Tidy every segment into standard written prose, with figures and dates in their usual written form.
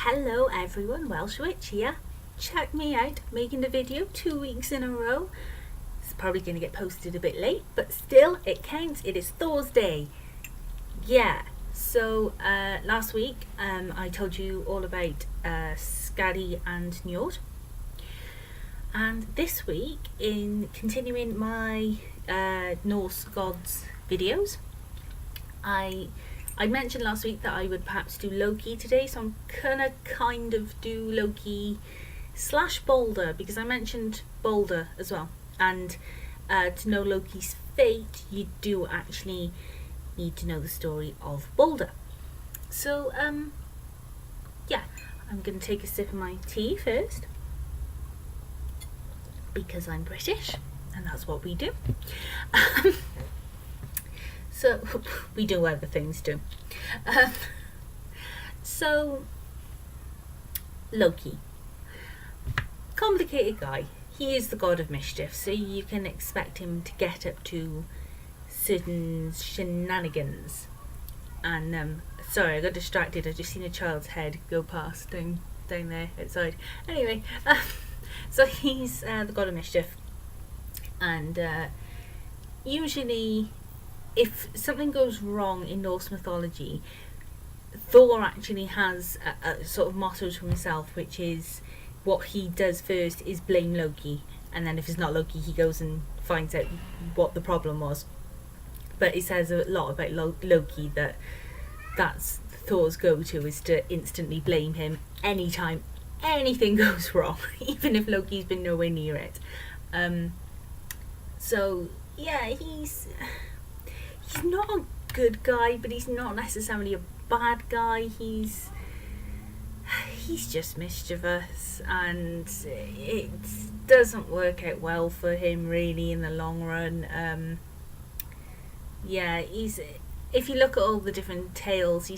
Hello everyone, Welsh Witch here. Check me out, making the video 2 weeks in a row. It's probably going to get posted a bit late, but still, it counts. It is Thursday. Yeah, so last week I told you all about Skadi and Njord. And this week, in continuing my Norse gods videos, I mentioned last week that I would perhaps do Loki today, so I'm gonna kind of do Loki / Baldur, because I mentioned Baldur as well. And to know Loki's fate, you do actually need to know the story of Baldur. So, yeah, I'm gonna take a sip of my tea first, because I'm British, and that's what we do. So, we do other things too. So, Loki. Complicated guy. He is the god of mischief, so you can expect him to get up to certain shenanigans. And, sorry, I got distracted. I just seen a child's head go past down there outside. Anyway, so he's the god of mischief. And usually, if something goes wrong in Norse mythology, Thor actually has a sort of motto to himself, which is what he does first is blame Loki, and then if it's not Loki, he goes and finds out what the problem was. But it says a lot about Loki that's Thor's go-to, is to instantly blame him anytime anything goes wrong, even if Loki's been nowhere near it. So yeah, he's not a good guy, but he's not necessarily a bad guy. He's just mischievous, and it doesn't work out well for him really in the long run. Yeah, if you look at all the different tales, he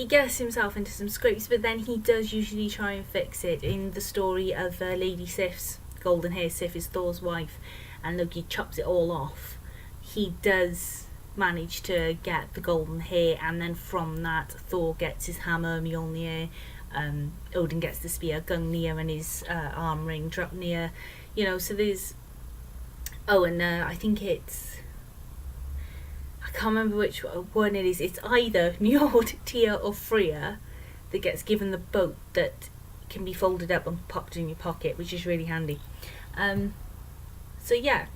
gets himself into some scrapes, but then he does usually try and fix it. In the story of Lady Sif's golden hair, Sif is Thor's wife, and Loki chops it all off. He does manage to get the golden hair, and then from that Thor gets his hammer, Mjolnir, Odin gets the spear, Gungnir, and his arm ring, Draupnir. So there's... Oh, and I think I can't remember which one it is. It's either Njord, Tyr, or Freya that gets given the boat that can be folded up and popped in your pocket, which is really handy. So yeah,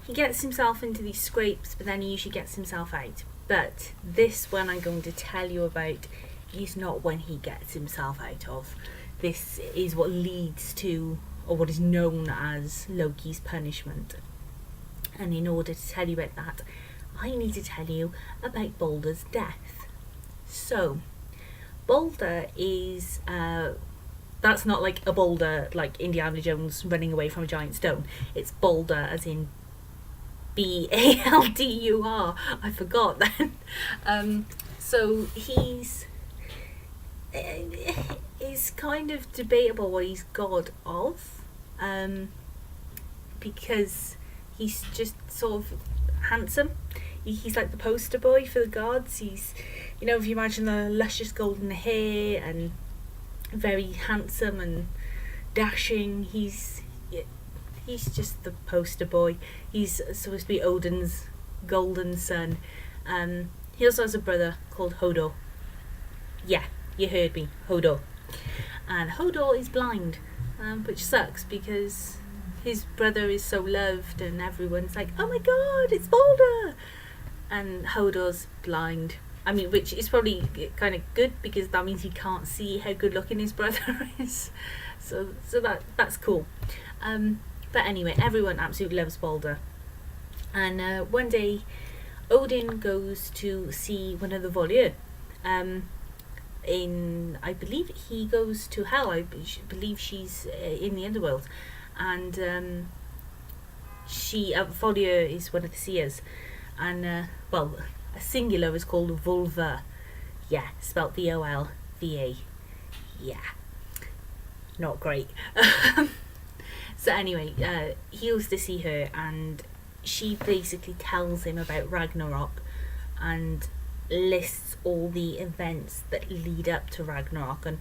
he gets himself into these scrapes, but then he usually gets himself out. But this one I'm going to tell you about is not when he gets himself out of. This is what leads to, or what is known as, Loki's punishment. And in order to tell you about that, I need to tell you about Baldur's death. So, Baldur is... that's not like a boulder like Indiana Jones running away from a giant stone. It's Baldur as in Baldur. I forgot then. So it's kind of debatable what he's god of, because he's just sort of handsome. He's like the poster boy for the gods. He's, if you imagine the luscious golden hair and very handsome and dashing, he's just the poster boy. He's supposed to be Odin's golden son. He also has a brother called Hodor. Yeah, you heard me, Hodor. And Hodor is blind, which sucks because his brother is so loved and everyone's like, oh my god, it's Baldur! And Hodor's blind. I mean, which is probably kind of good, because that means he can't see how good looking his brother is. So that's cool. But anyway, everyone absolutely loves Baldur. And one day, Odin goes to see one of the Volur. I believe he goes to Hel. I believe she's in the underworld. And Volur is one of the seers. And, a singular is called Volva. Yeah, spelt Volva. Yeah. Not great. So anyway, he goes to see her, and she basically tells him about Ragnarok and lists all the events that lead up to Ragnarok, and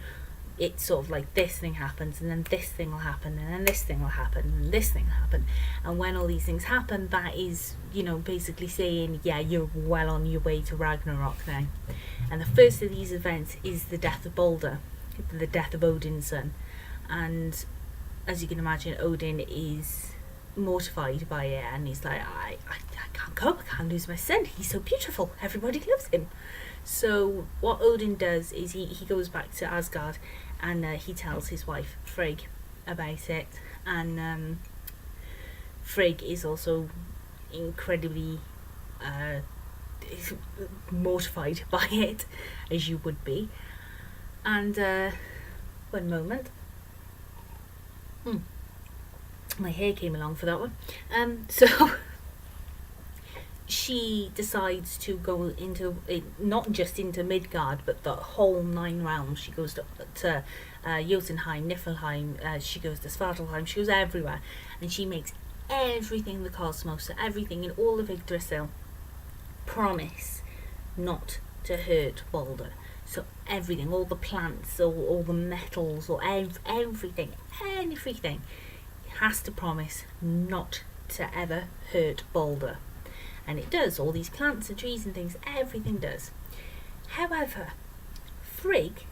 it's sort of like this thing happens, and then this thing will happen, and then this thing will happen, and this thing will happen. And when all these things happen, that is, basically saying, yeah, you're well on your way to Ragnarok now. And the first of these events is the death of Baldur, the death of Odin's son. And as you can imagine, Odin is mortified by it, and he's like, I can't go, I can't lose my son, he's so beautiful, everybody loves him. So what Odin does is he goes back to Asgard, and he tells his wife Frigg about it, and Frigg is also incredibly mortified by it, as you would be. And one moment, my hair came along for that one. So she decides to go into not just into Midgard, but the whole 9 realms. She goes to Jotunheim, Niflheim, she goes to Svartalheim, she goes everywhere, and she makes everything the cosmos, so everything in all of Yggdrasil, promise not to hurt Baldur. So everything, all the plants, all the metals, or everything has to promise not to ever hurt Baldur. And it does, all these plants and trees and things, everything does. However, Frigg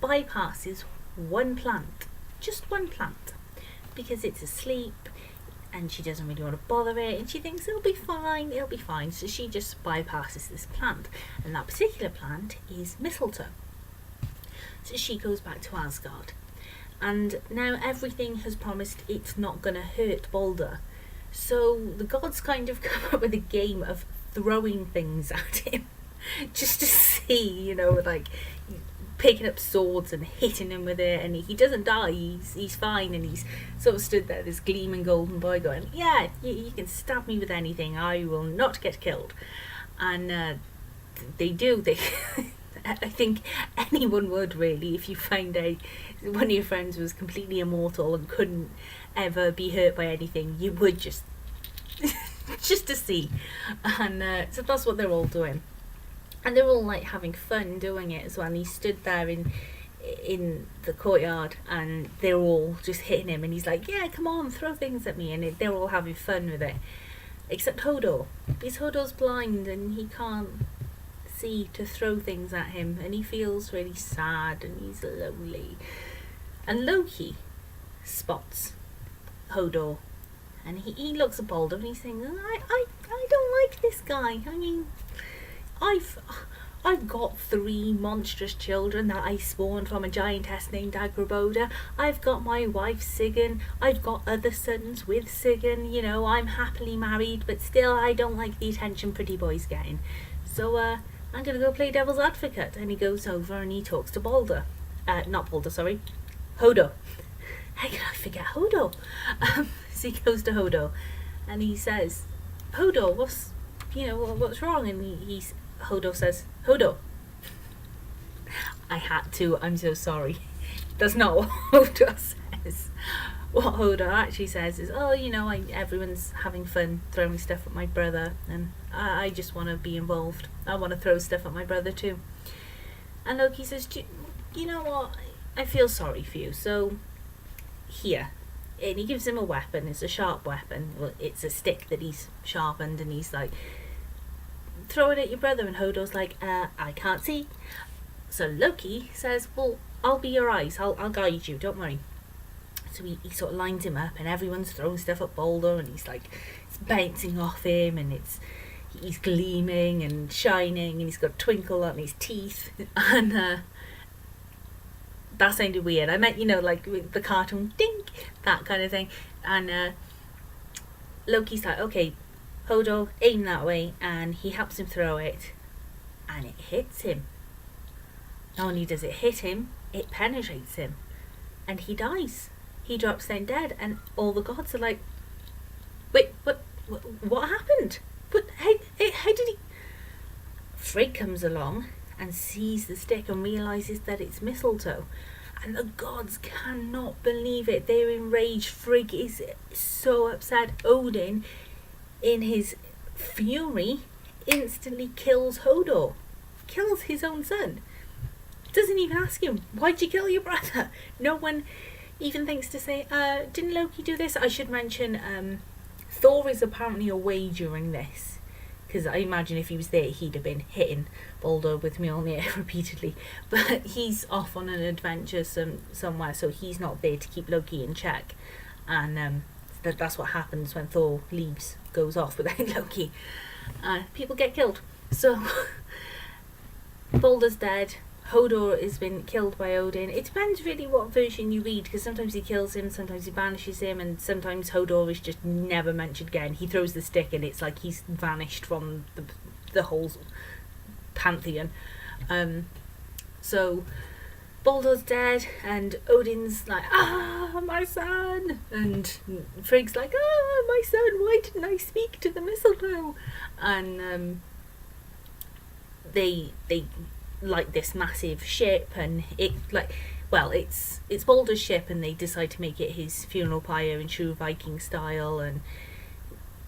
bypasses one plant, just one plant, because it's asleep and she doesn't really want to bother it, and she thinks it'll be fine, so she just bypasses this plant, and that particular plant is mistletoe. So she goes back to Asgard, and now everything has promised it's not going to hurt Baldur. So the gods kind of come up with a game of throwing things at him, just to see, like picking up swords and hitting him with it, and he doesn't die, he's fine, and he's sort of stood there, this gleaming golden boy, going, yeah, you can stab me with anything, I will not get killed. And they do. I think anyone would, really, if you find out one of your friends was completely immortal and couldn't ever be hurt by anything, you would just to see. And so that's what they're all doing, and they're all like having fun doing it as well. And he stood there in the courtyard, and they're all just hitting him, and he's like, yeah, come on, throw things at me, and they're all having fun with it, except Hodor, because Hodor's blind and he can't see to throw things at him, and he feels really sad and he's lonely. And Loki spots Hodor, and he looks at Baldur and he's saying, I don't like this guy. I mean, I've got 3 monstrous children that I spawned from a giantess named Agraboda. I've got my wife Sigyn. I've got other sons with Sigyn. I'm happily married, but still I don't like the attention pretty boy's getting. So I'm gonna go play devil's advocate. And he goes over and he talks to Baldur. Not Baldur, sorry, Hodor. How can I forget Hodor? So he goes to Hodor, and he says, Hodor, what's wrong? And Hodor says, Hodor, I had to, I'm so sorry. That's not what Hodor says. What Hodor actually says is, everyone's having fun throwing stuff at my brother, and I just want to be involved. I want to throw stuff at my brother too. And Loki says, you know what? I feel sorry for you, so here. And he gives him a weapon. It's a sharp weapon. Well, it's a stick that he's sharpened, and he's like, throw it at your brother. And Hodor's like, I can't see. So Loki says, well, I'll be your eyes. I'll guide you, don't worry. So he sort of lines him up, and everyone's throwing stuff at Baldur, and he's like, it's bouncing off him, and he's gleaming and shining, and he's got a twinkle on his teeth. And that sounded weird. I meant, like with the cartoon dink, that kind of thing. And Loki's like, okay, Hodor, aim that way, and he helps him throw it, and it hits him. Not only does it hit him, it penetrates him, and he dies. He drops down dead, and all the gods are like, wait, what happened? How did he? Frigg comes along and sees the stick and realises that it's mistletoe, and the gods cannot believe it. They're enraged. Frigg is so upset. Odin, in his fury, instantly kills Hodor. kills his own son. Doesn't even ask him, why'd you kill your brother? No one even thinks to say, didn't Loki do this? I should mention, Thor is apparently away during this, because I imagine if he was there, he'd have been hitting Baldur with Mjolnir repeatedly. But he's off on an adventure somewhere, so he's not there to keep Loki in check. And that's what happens when Thor goes off without Loki. People get killed. So Baldur's dead. Hodor has been killed by Odin. It depends really what version you read, because sometimes he kills him, sometimes he banishes him, and sometimes Hodor is just never mentioned again. He throws the stick and it's like he's vanished from the whole pantheon. So Baldur's dead, and Odin's like, my son, and Frigg's like, my son, why didn't I speak to the mistletoe? And they like this massive ship, and it's Baldur's ship, and they decide to make it his funeral pyre in true Viking style. And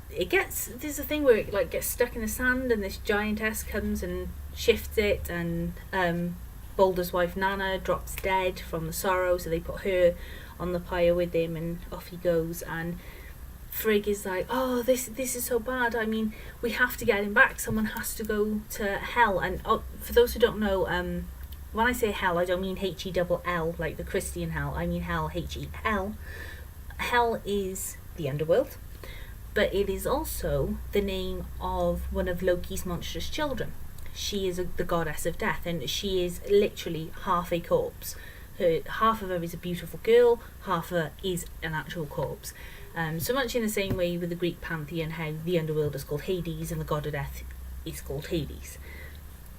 there's a thing where it like gets stuck in the sand, and this giantess comes and shifts it, and Baldur's wife Nanna drops dead from the sorrow, so they put her on the pyre with him, and off he goes. And Frigg is like, this is so bad. I mean, we have to get him back. Someone has to go to hell. And for those who don't know, when I say hell, I don't mean H-E-double-L, like the Christian hell. I mean hell, H-E-L. Hell is the underworld, but it is also the name of one of Loki's monstrous children. She is the goddess of death, and she is literally half a corpse. Half of her is a beautiful girl, half of her is an actual corpse. So much in the same way with the Greek pantheon, how the underworld is called Hades and the god of death is called Hades.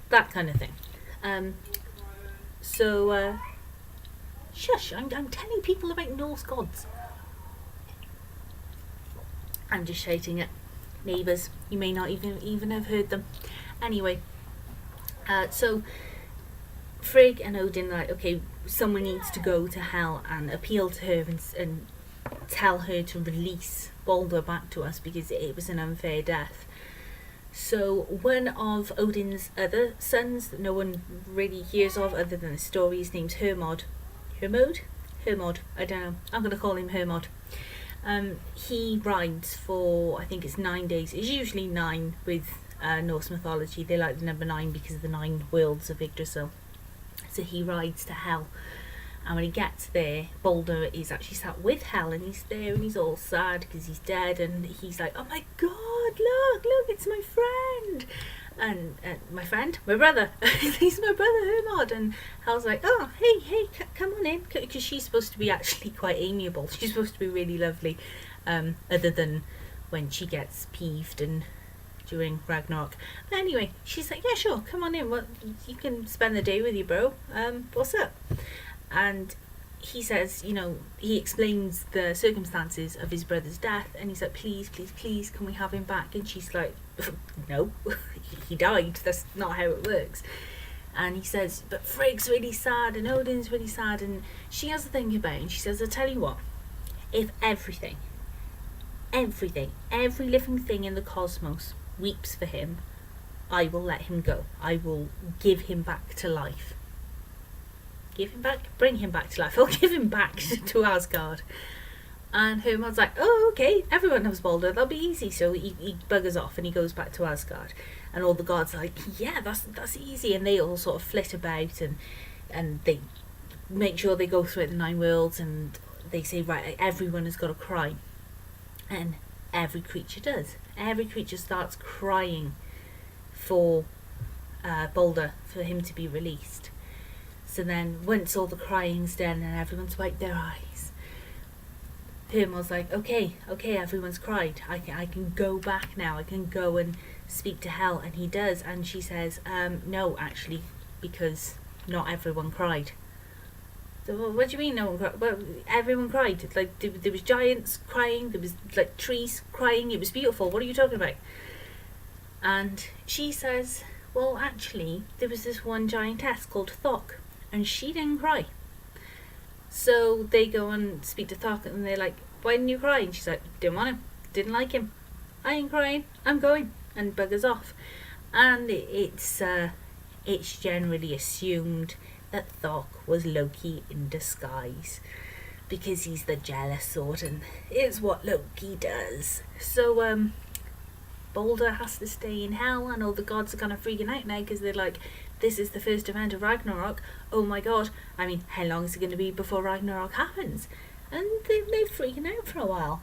That kind of thing. Shush, I'm telling people about Norse gods. I'm just shouting at neighbours. You may not even have heard them. Anyway, so Frigg and Odin are like, okay, someone needs to go to hell and appeal to her and tell her to release Baldur back to us, because it was an unfair death. So one of Odin's other sons that no one really hears of other than the story, his name's Hermod. Hermod, I don't know. I'm going to call him Hermod. He rides for, I think it's 9 days. It's usually 9 with Norse mythology. They like the number 9 because of the 9 worlds of Yggdrasil. So he rides to hell. And when he gets there, Baldur is actually sat with Hel, and he's there and he's all sad because he's dead, and he's like, oh my god, look, it's my friend. And my brother, he's my brother Hermod. And Hel's like, oh, hey, come on in, because she's supposed to be actually quite amiable. She's supposed to be really lovely, other than when she gets peeved and during Ragnarok. But anyway, she's like, yeah, sure, come on in. Well, you can spend the day with you, bro. What's up? And he says, he explains the circumstances of his brother's death, and he's like, please, can we have him back? And she's like, no, he died, that's not how it works. And he says, but Frigg's really sad, and Odin's really sad, and she has to think about it, and she says, I'll tell you what, if every living thing in the cosmos weeps for him, I will let him go. I will give him back to life. Bring him back to life. I'll give him back to Asgard. And Hermod's like, oh, okay, everyone loves Baldur, that'll be easy. So he buggers off and he goes back to Asgard. And all the gods are like, yeah, that's easy. And they all sort of flit about, and they make sure they go through the 9 worlds, and they say, right, everyone has got to cry. And every creature does. Every creature starts crying for Baldur, for him to be released. So then, once all the crying's done and everyone's wiped their eyes, Hermod's like, okay, everyone's cried. I can go back now. I can go and speak to Hel. And he does. And she says, no, actually, because not everyone cried. So what do you mean no one cried? Well, everyone cried. Like, there was giants crying. There was, like, trees crying. It was beautiful. What are you talking about? And she says, well, actually, there was this one giantess called Thok, and she didn't cry. So they go and speak to Thok, and they're like, why didn't you cry? And she's like, didn't want him, didn't like him, I ain't crying, I'm going, and buggers off. And it's it's generally assumed that Thok was Loki in disguise, because he's the jealous sort, and it's what Loki does. So Baldur has to stay in hell, and all the gods are kind of freaking out now, because they're like, this is the first event of Ragnarok. Oh my god, I mean, how long is it going to be before Ragnarok happens? And they're freaking out for a while.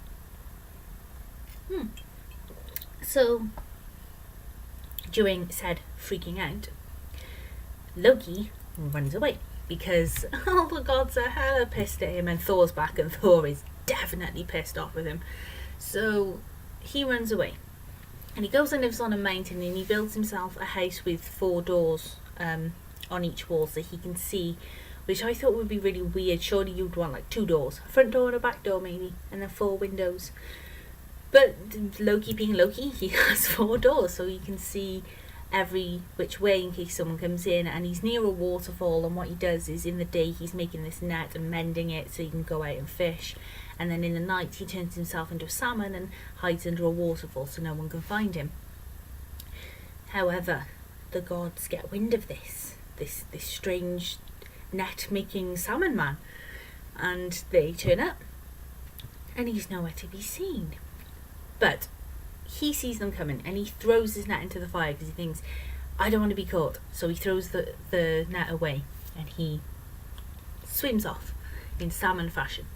So during said freaking out, Loki runs away, because all the gods are hella pissed at him, and Thor's back, and Thor is definitely pissed off with him. So he runs away, and he goes and lives on a mountain, and he builds himself a house with 4 doors on each wall, so he can see, which I thought would be really weird. Surely you'd want like 2 doors, a front door and a back door maybe, and then 4 windows. But Loki being Loki, he has 4 doors, so he can see every which way in case someone comes in. And he's near a waterfall, and what he does is in the day he's making this net and mending it so he can go out and fish, and then in the night he turns himself into a salmon and hides under a waterfall so no one can find him. However, the gods get wind of this strange net making salmon man, and they turn up, and he's nowhere to be seen. But he sees them coming, and he throws his net into the fire because he thinks, I don't want to be caught. So he throws the net away, and he swims off in salmon fashion.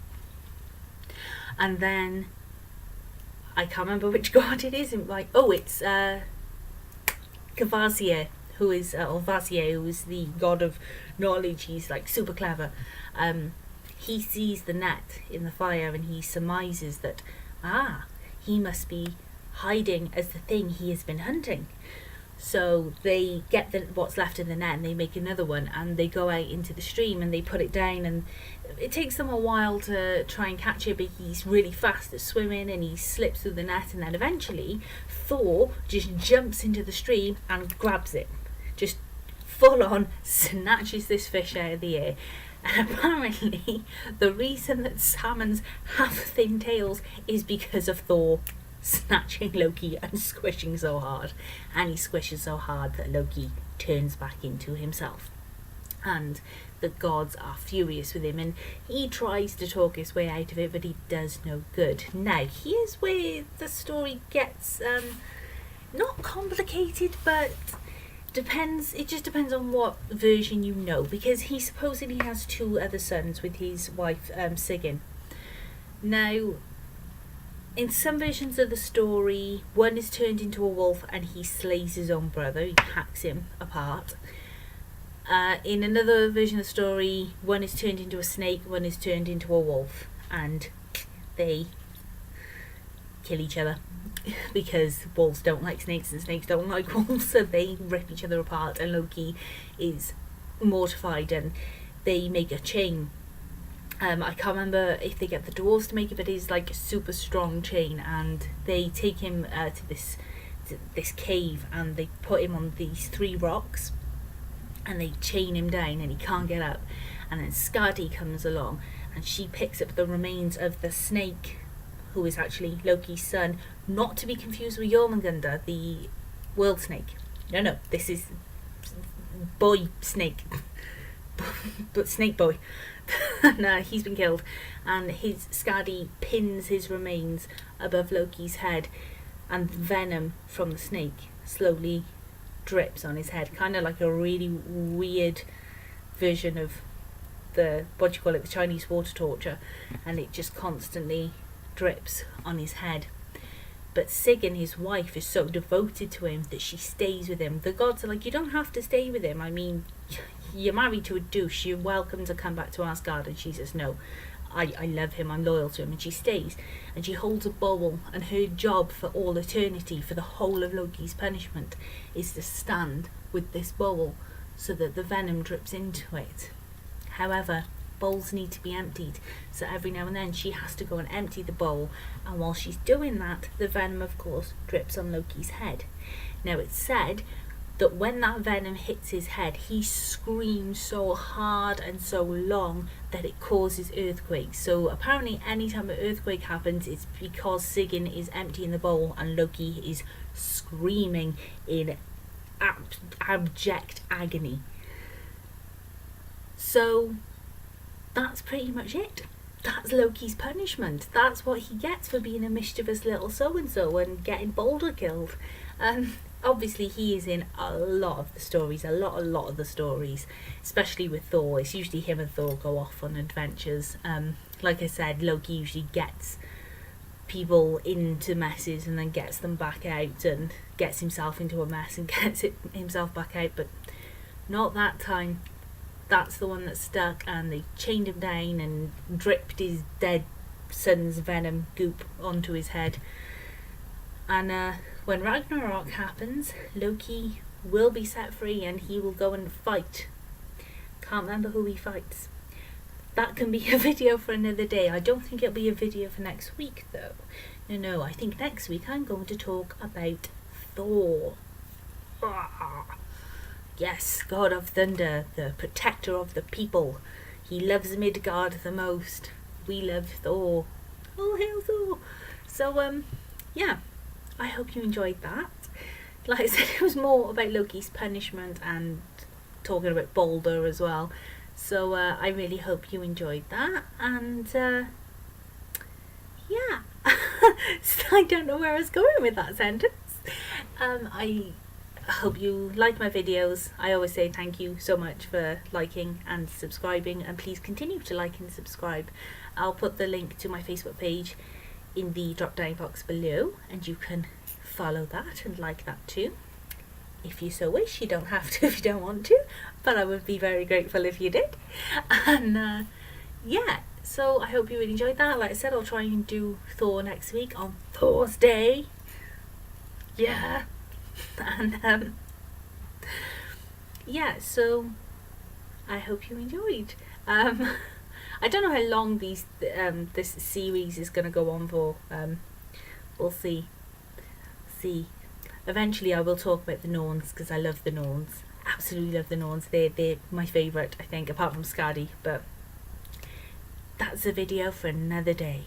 And then I can't remember which god it is. It's Kvasir, who is Vasir, who is the god of knowledge. He's like super clever. He sees the net in the fire, and he surmises that he must be hiding as the thing he has been hunting. So they get what's left in the net, and they make another one, and they go out into the stream, and they put it down, and it takes them a while to try and catch it, but he's really fast at swimming, and he slips through the net, and then eventually Thor just jumps into the stream and grabs it, just full on snatches this fish out of the air. And apparently the reason that salmons have thin tails is because of Thor snatching Loki and squishing so hard. And he squishes so hard that Loki turns back into himself. And the gods are furious with him, and he tries to talk his way out of it, but he does no good. Now, here's where the story gets not complicated, but it just depends on what version you know, because he supposedly has 2 other sons with his wife Sigyn. Now, in some versions of the story, one is turned into a wolf and he slays his own brother, he hacks him apart. In another version of the story, one is turned into a snake, one is turned into a wolf, and they kill each other because wolves don't like snakes and snakes don't like wolves, so they rip each other apart, and Loki is mortified, and they make a chain. I can't remember if they get the dwarves to make it, but it's like a super strong chain, and they take him to this cave, and they put him on these 3 rocks, and they chain him down, and he can't get up. And then Skadi comes along, and she picks up the remains of the snake, who is actually Loki's son, not to be confused with Jormungandr, the world snake. No, this is boy snake, but snake boy. No, he's been killed, and his Skadi pins his remains above Loki's head, and venom from the snake slowly drips on his head, kind of like a really weird version of the Chinese water torture, and it just constantly drips on his head. But Sigyn, his wife, is so devoted to him that she stays with him. The gods are like, you don't have to stay with him. I mean, you're married to a douche. You're welcome to come back to Asgard. And she says, no, I love him. I'm loyal to him. And she stays. And she holds a bowl. And her job for all eternity, for the whole of Loki's punishment, is to stand with this bowl so that the venom drips into it. However, bowls need to be emptied, so every now and then she has to go and empty the bowl, and while she's doing that, the venom of course drips on Loki's head. Now, it's said that when that venom hits his head, he screams so hard and so long that it causes earthquakes. So apparently anytime an earthquake happens, it's because Sigyn is emptying the bowl and Loki is screaming in abject agony. So that's pretty much it. That's Loki's punishment. That's what he gets for being a mischievous little so-and-so and getting Baldur killed. Obviously he is in a lot of the stories, a lot of the stories, especially with Thor. It's usually him and Thor go off on adventures. Like I said, Loki usually gets people into messes and then gets them back out, and gets himself into a mess and gets himself back out, but not that time. That's the one that stuck, and they chained him down and dripped his dead son's venom goop onto his head. And when Ragnarok happens, Loki will be set free and he will go and fight. Can't remember who he fights. That can be a video for another day. I don't think it'll be a video for next week though. No, I think next week I'm going to talk about Thor. Yes, God of Thunder, the protector of the people. He loves Midgard the most. We love Thor. All hail Thor. So, yeah, I hope you enjoyed that. Like I said, it was more about Loki's punishment and talking about Baldur as well. So, I really hope you enjoyed that. And, yeah. I don't know where I was going with that sentence. I hope you like my videos. I always say thank you so much for liking and subscribing, and please continue to like and subscribe. I'll put the link to my Facebook page in the drop down box below, and you can follow that and like that too if you so wish. You don't have to if you don't want to, but I would be very grateful if you did. And yeah, so I hope you really enjoyed that. Like I said, I'll try and do Thor next week on Thursday. Yeah. And yeah, so I hope you enjoyed. I don't know how long this series is going to go on for. We'll see. Eventually I will talk about the Norns, because I love the Norns. Absolutely love the Norns. They're my favourite, I think, apart from Skadi. But that's a video for another day.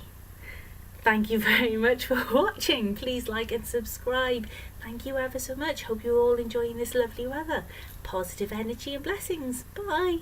Thank you very much for watching. Please like and subscribe. Thank you ever so much. Hope you're all enjoying this lovely weather. Positive energy and blessings. Bye.